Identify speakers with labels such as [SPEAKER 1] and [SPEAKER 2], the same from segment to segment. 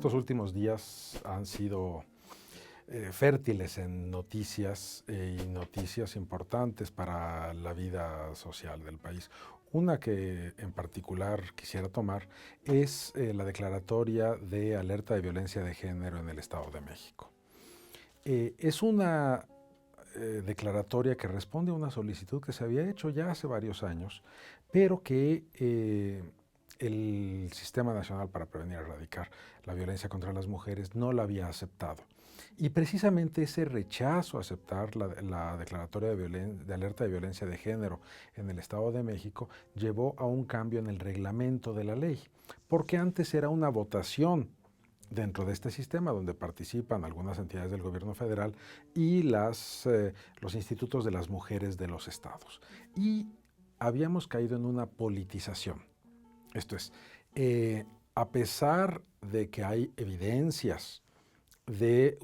[SPEAKER 1] Estos últimos días han sido fértiles en noticias y noticias importantes para la vida social del país. Una que en particular quisiera tomar es la declaratoria de alerta de violencia de género en el Estado de México. Es una declaratoria que responde a una solicitud que se había hecho ya hace varios años, pero que el Sistema Nacional para Prevenir y Erradicar la Violencia contra las Mujeres no la había aceptado. Y precisamente ese rechazo a aceptar la declaratoria de alerta de violencia de género en el Estado de México llevó a un cambio en el reglamento de la ley, porque antes era una votación dentro de este sistema donde participan algunas entidades del gobierno federal y los institutos de las mujeres de los estados. Y habíamos caído en una politización. Esto es, a pesar de que hay evidencias de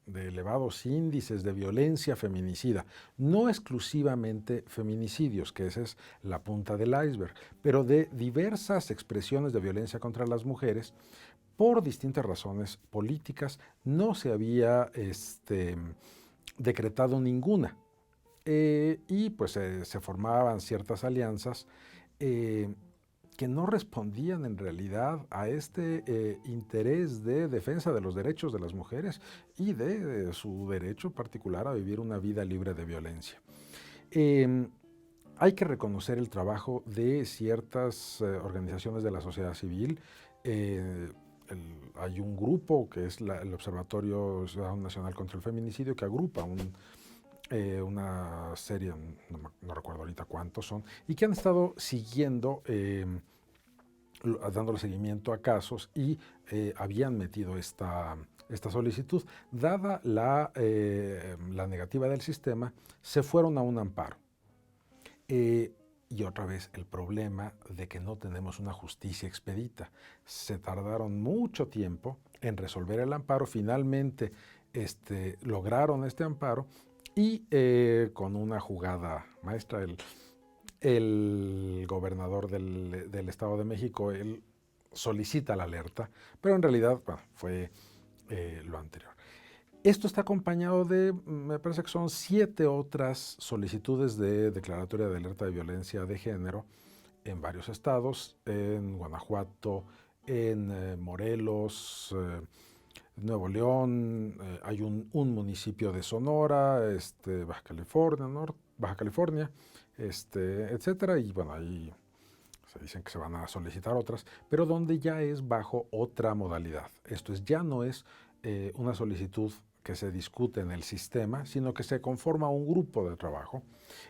[SPEAKER 1] de elevados índices de violencia feminicida, no exclusivamente feminicidios, que esa es la punta del iceberg, pero de diversas expresiones de violencia contra las mujeres, por distintas razones políticas, no se había decretado ninguna. Y pues se formaban ciertas alianzas que no respondían en realidad a este interés de defensa de los derechos de las mujeres y de su derecho particular a vivir una vida libre de violencia. Hay que reconocer el trabajo de ciertas organizaciones de la sociedad civil. Hay un grupo que es el Observatorio Ciudadano Nacional contra el Feminicidio, que agrupa una serie, no recuerdo ahorita cuántos son, y que han estado siguiendo, dándole seguimiento a casos y habían metido esta solicitud. Dada la negativa del sistema, se fueron a un amparo. Y otra vez el problema de que no tenemos una justicia expedita. Se tardaron mucho tiempo en resolver el amparo, finalmente lograron este amparo y con una jugada maestra, el gobernador del Estado de México, él solicita la alerta, pero en realidad fue lo anterior. Esto está acompañado de, me parece que son 7 otras solicitudes de declaratoria de alerta de violencia de género en varios estados, en Guanajuato, en Morelos, Nuevo León, hay un municipio de Sonora, Baja California, etcétera, y bueno, ahí se dicen que se van a solicitar otras, pero donde ya es bajo otra modalidad. Esto es, ya no es una solicitud que se discute en el sistema, sino que se conforma un grupo de trabajo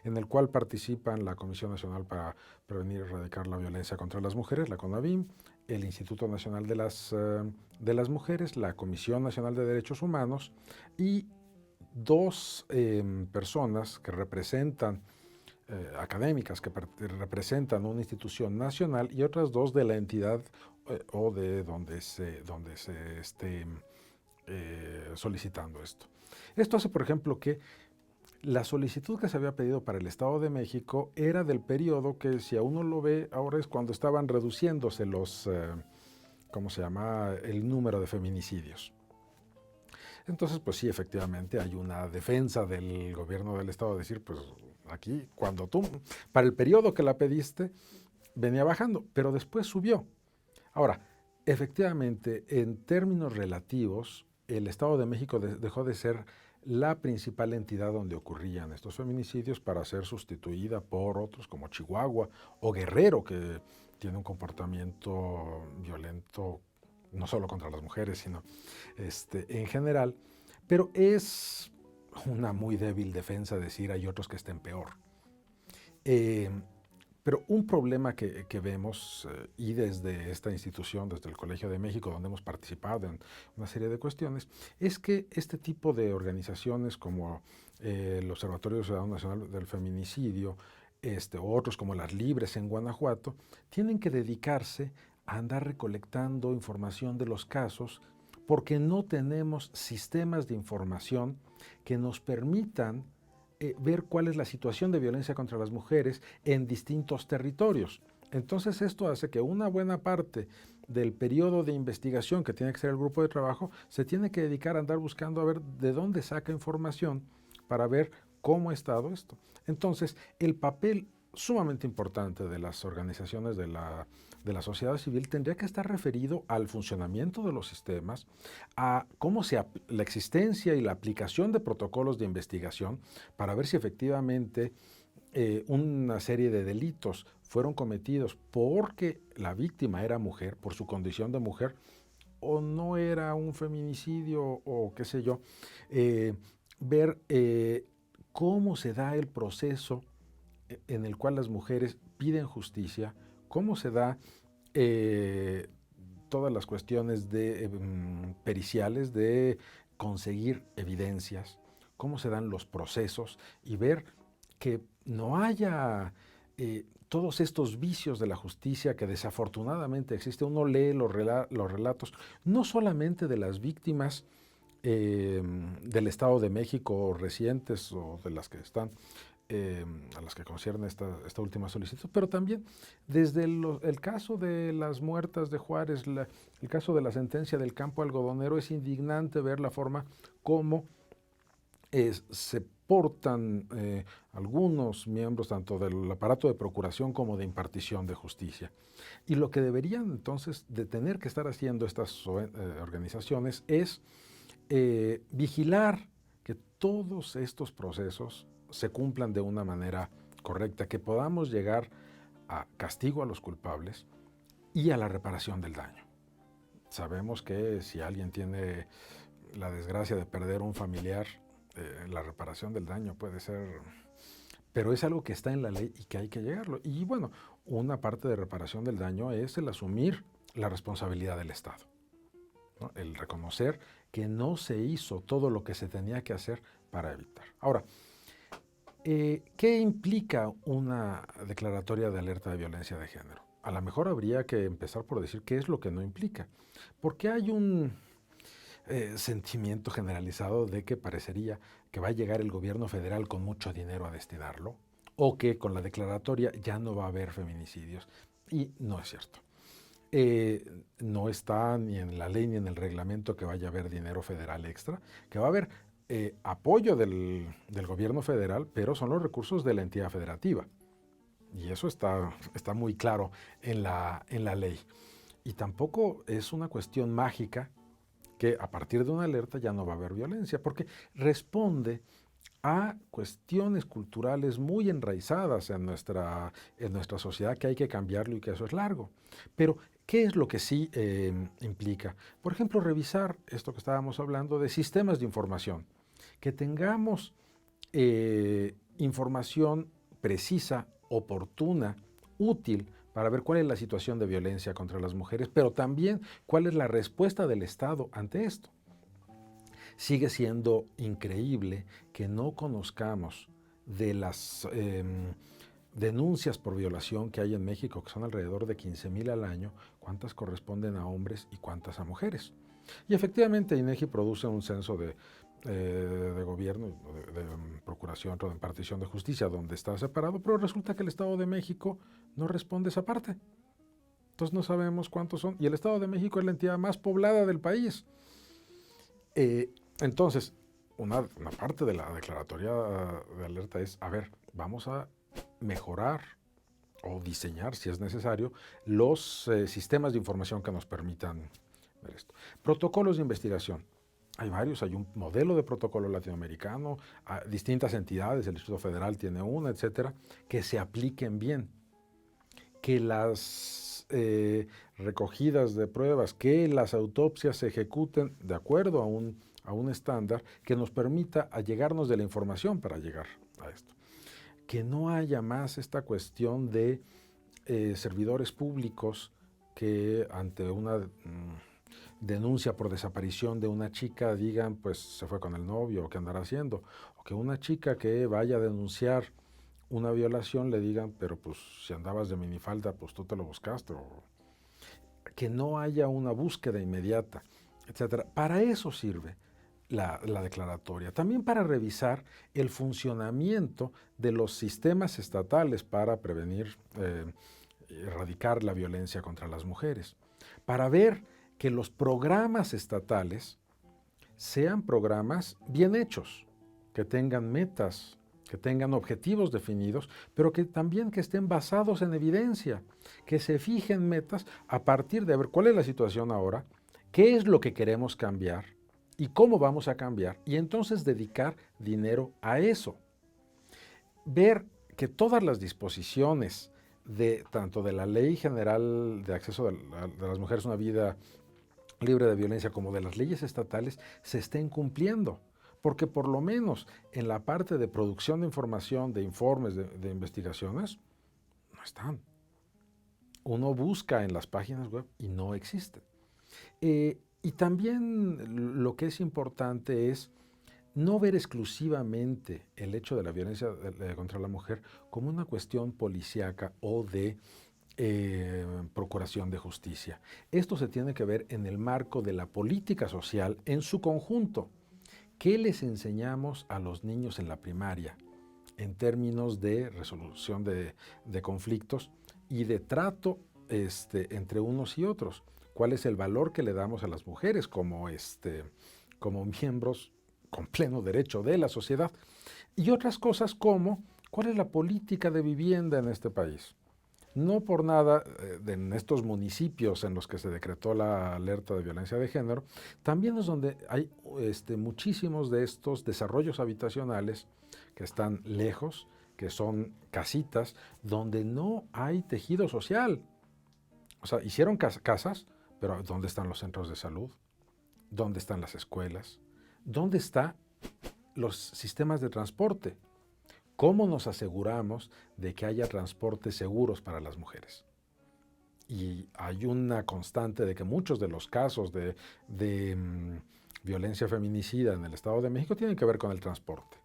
[SPEAKER 1] en el cual participan la Comisión Nacional para Prevenir y Erradicar la Violencia contra las Mujeres, la CONAVIM, el Instituto Nacional de las Mujeres, la Comisión Nacional de Derechos Humanos y 2 personas que representan académicas que representan una institución nacional y otras 2 de la entidad o de donde se esté solicitando esto. Esto hace, por ejemplo, que la solicitud que se había pedido para el Estado de México era del periodo que, si a uno lo ve, ahora es cuando estaban reduciéndose el número de feminicidios. Entonces, pues sí, efectivamente hay una defensa del gobierno del Estado de decir, pues aquí, cuando tú, para el periodo que la pediste, venía bajando, pero después subió. Ahora, efectivamente, en términos relativos, el Estado de México dejó de ser la principal entidad donde ocurrían estos feminicidios para ser sustituida por otros como Chihuahua o Guerrero, que tiene un comportamiento violento no solo contra las mujeres, sino en general. Pero es una muy débil defensa decir hay otros que estén peor. Pero un problema que vemos, y desde esta institución, desde el Colegio de México, donde hemos participado en una serie de cuestiones, es que este tipo de organizaciones como el Observatorio Ciudadano Nacional del Feminicidio, o otros como Las Libres en Guanajuato, tienen que dedicarse a andar recolectando información de los casos porque no tenemos sistemas de información que nos permitan ver cuál es la situación de violencia contra las mujeres en distintos territorios. Entonces esto hace que una buena parte del periodo de investigación que tiene que ser el grupo de trabajo, se tiene que dedicar a andar buscando a ver de dónde saca información para ver cómo ha estado esto. Entonces, el papel sumamente importante de las organizaciones de la sociedad civil tendría que estar referido al funcionamiento de los sistemas, a cómo la existencia y la aplicación de protocolos de investigación para ver si efectivamente una serie de delitos fueron cometidos porque la víctima era mujer, por su condición de mujer, o no era un feminicidio o qué sé yo, ver cómo se da el proceso en el cual las mujeres piden justicia, cómo se da todas las cuestiones periciales de conseguir evidencias, cómo se dan los procesos y ver que no haya todos estos vicios de la justicia que desafortunadamente existe. Uno lee los relatos no solamente de las víctimas del Estado de México recientes o de las que están a las que concierne esta última solicitud, pero también desde el caso de las muertas de Juárez, el caso de la sentencia del campo algodonero, es indignante ver la forma como se portan algunos miembros tanto del aparato de procuración como de impartición de justicia. Y lo que deberían entonces de tener que estar haciendo estas organizaciones es vigilar que todos estos procesos se cumplan de una manera correcta, que podamos llegar a castigo a los culpables y a la reparación del daño. Sabemos que si alguien tiene la desgracia de perder un familiar, la reparación del daño puede ser, pero es algo que está en la ley y que hay que llegarlo. Y bueno, una parte de reparación del daño es el asumir la responsabilidad del Estado, ¿no? El reconocer que no se hizo todo lo que se tenía que hacer para evitar. Ahora, ¿qué implica una declaratoria de alerta de violencia de género? A lo mejor habría que empezar por decir qué es lo que no implica, porque hay un sentimiento generalizado de que parecería que va a llegar el gobierno federal con mucho dinero a destinarlo, o que con la declaratoria ya no va a haber feminicidios, y no es cierto. No está ni en la ley ni en el reglamento que vaya a haber dinero federal extra, que va a haber apoyo del gobierno federal, pero son los recursos de la entidad federativa. Y eso está muy claro en la ley. Y tampoco es una cuestión mágica que a partir de una alerta ya no va a haber violencia, porque responde a cuestiones culturales muy enraizadas en nuestra sociedad, que hay que cambiarlo y que eso es largo. Pero, ¿qué es lo que sí implica? Por ejemplo, revisar esto que estábamos hablando de sistemas de información, que tengamos información precisa, oportuna, útil, para ver cuál es la situación de violencia contra las mujeres, pero también cuál es la respuesta del Estado ante esto. Sigue siendo increíble que no conozcamos de las denuncias por violación que hay en México, que son alrededor de 15,000 al año, cuántas corresponden a hombres y cuántas a mujeres. Y efectivamente INEGI produce un censo de gobierno, de procuración, de impartición de justicia, donde está separado, pero resulta que el Estado de México no responde esa parte. Entonces no sabemos cuántos son. Y el Estado de México es la entidad más poblada del país. Entonces, una parte de la declaratoria de alerta es, a ver, vamos a mejorar o diseñar, si es necesario, los sistemas de información que nos permitan ver esto. Protocolos de investigación. Hay varios, hay un modelo de protocolo latinoamericano, distintas entidades, el Instituto Federal tiene una, etcétera, que se apliquen bien, que las recogidas de pruebas, que las autopsias se ejecuten de acuerdo a un estándar que nos permita allegarnos de la información para llegar a esto. Que no haya más esta cuestión de servidores públicos que ante una denuncia por desaparición de una chica digan, pues se fue con el novio o qué andará haciendo, o que una chica que vaya a denunciar una violación le digan, pero pues si andabas de minifalda, pues tú te lo buscaste, o que no haya una búsqueda inmediata, etcétera. Para eso sirve la declaratoria, también para revisar el funcionamiento de los sistemas estatales para prevenir, erradicar la violencia contra las mujeres. para ver que los programas estatales sean programas bien hechos, que tengan metas, que tengan objetivos definidos, pero que también que estén basados en evidencia, que se fijen metas a partir de ver cuál es la situación ahora, qué es lo que queremos cambiar y cómo vamos a cambiar, y entonces dedicar dinero a eso. Ver que todas las disposiciones tanto de la Ley General de Acceso de las Mujeres a una Vida Libre de Violencia como de las leyes estatales se estén cumpliendo. Porque por lo menos en la parte de producción de información, de informes, de investigaciones, no están. Uno busca en las páginas web y no existen. Y también lo que es importante es no ver exclusivamente el hecho de la violencia contra la mujer como una cuestión policíaca o de procuración de justicia. Esto se tiene que ver en el marco de la política social en su conjunto. ¿Qué les enseñamos a los niños en la primaria en términos de resolución de conflictos y de trato entre unos y otros? ¿Cuál es el valor que le damos a las mujeres como miembros con pleno derecho de la sociedad? Y otras cosas como, ¿cuál es la política de vivienda en este país? No por nada, en estos municipios en los que se decretó la alerta de violencia de género, también es donde hay muchísimos de estos desarrollos habitacionales que están lejos, que son casitas, donde no hay tejido social. O sea, hicieron casas, pero ¿dónde están los centros de salud? ¿Dónde están las escuelas? ¿Dónde están los sistemas de transporte? ¿Cómo nos aseguramos de que haya transportes seguros para las mujeres? Y hay una constante de que muchos de los casos de violencia feminicida en el Estado de México tienen que ver con el transporte.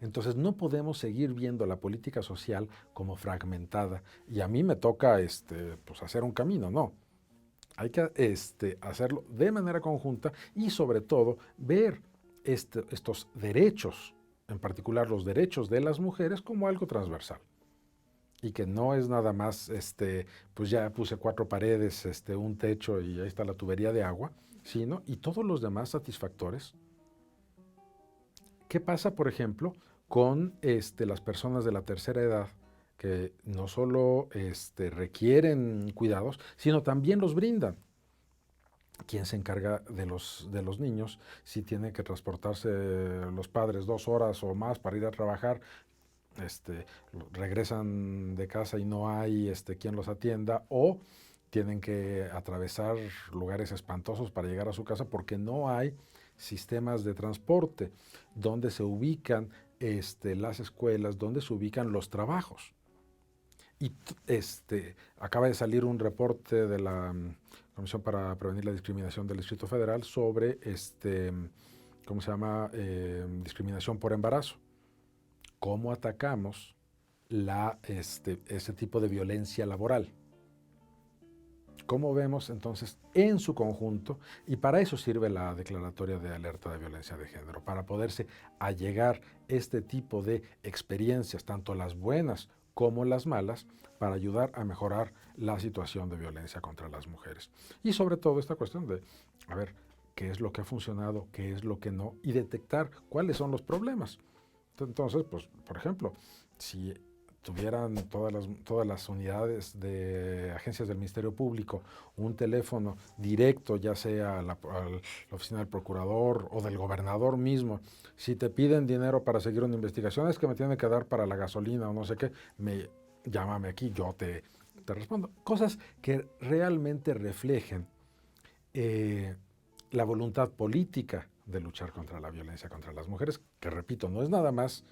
[SPEAKER 1] Entonces no podemos seguir viendo la política social como fragmentada y a mí me toca pues hacer un camino, no. Hay que hacerlo de manera conjunta y sobre todo ver estos derechos, en particular los derechos de las mujeres, como algo transversal. Y que no es nada más, pues ya puse 4 paredes, un techo y ahí está la tubería de agua, sino, y todos los demás satisfactores. ¿Qué pasa, por ejemplo, con las personas de la tercera edad que no solo requieren cuidados, sino también los brindan? ¿Quién se encarga de los niños? Si tienen que transportarse los padres 2 horas o más para ir a trabajar, regresan de casa y no hay quien los atienda, o tienen que atravesar lugares espantosos para llegar a su casa porque no hay sistemas de transporte donde se ubican las escuelas, donde se ubican los trabajos. Y acaba de salir un reporte de la Comisión para Prevenir la Discriminación del Distrito Federal sobre ¿cómo se llama? Discriminación por embarazo. ¿Cómo atacamos ese tipo de violencia laboral? ¿Cómo vemos entonces en su conjunto? Y para eso sirve la declaratoria de alerta de violencia de género, para poderse allegar este tipo de experiencias, tanto las buenas como las malas, para ayudar a mejorar la situación de violencia contra las mujeres. Y sobre todo esta cuestión de, a ver, qué es lo que ha funcionado, qué es lo que no, y detectar cuáles son los problemas. Entonces, pues, por ejemplo, si tuvieran todas las unidades de agencias del Ministerio Público un teléfono directo, ya sea a la oficina del procurador o del gobernador mismo, si te piden dinero para seguir una investigación, es que me tiene que dar para la gasolina o no sé qué, llámame aquí, yo te respondo. Cosas que realmente reflejen la voluntad política de luchar contra la violencia contra las mujeres, que repito, no es nada más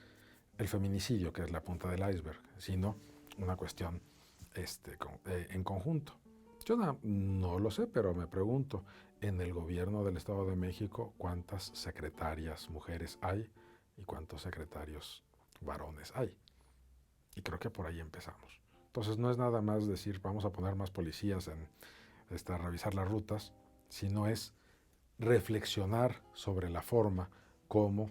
[SPEAKER 1] el feminicidio, que es la punta del iceberg, sino una cuestión en conjunto. Yo no lo sé, pero me pregunto, en el gobierno del Estado de México, ¿cuántas secretarias mujeres hay y cuántos secretarios varones hay? Y creo que por ahí empezamos. Entonces no es nada más decir, vamos a poner más policías a revisar las rutas, sino es reflexionar sobre la forma como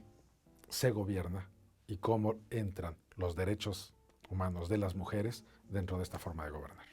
[SPEAKER 1] se gobierna y cómo entran los derechos humanos de las mujeres dentro de esta forma de gobernar.